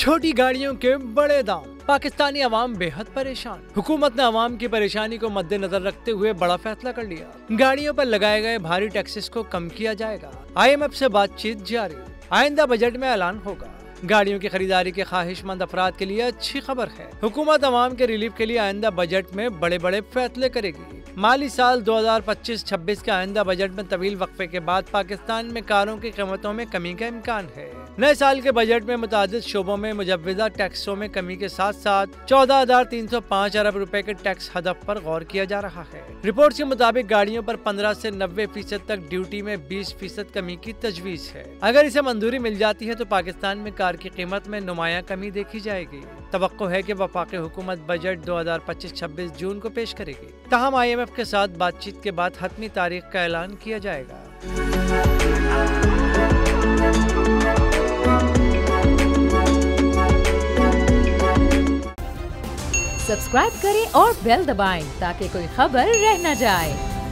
छोटी गाड़ियों के बड़े दाम, पाकिस्तानी अवाम बेहद परेशान। हुकूमत ने अवाम की परेशानी को मद्देनजर रखते हुए बड़ा फैसला कर लिया। गाड़ियों पर लगाए गए भारी टैक्सेस को कम किया जाएगा। IMF से बातचीत जारी, आइंदा बजट में ऐलान होगा। गाड़ियों की खरीदारी के ख्वाहिशमंद अफराद के लिए अच्छी खबर है। हुकूमत अवाम के रिलीफ के लिए आइंदा बजट में बड़े बड़े फैसले करेगी। माली साल 2025-26 के आइंदा बजट में तवील वक्फे के बाद पाकिस्तान में कारों की कीमतों में कमी का इम्कान है। नए साल के बजट में मुतादिद शोबों में मुजव्वजा टैक्सों में कमी के साथ साथ 14,305 अरब रुपए के टैक्स हदफ पर गौर किया जा रहा है। रिपोर्ट के मुताबिक गाड़ियों पर 15 से 90% तक ड्यूटी में 20% कमी की तजवीज है। अगर इसे मंजूरी मिल जाती है तो पाकिस्तान में कार की कीमत में नुमाया कमी देखी जाएगी। तवक्को है कि वफाकी हुकूमत बजट 2025-26 जून को पेश करेगी। ताहम IMF के साथ बातचीत के बाद हतमी तारीख का ऐलान किया जाएगा। सब्सक्राइब करें और बेल दबाएं ताकि कोई खबर रह न जाए।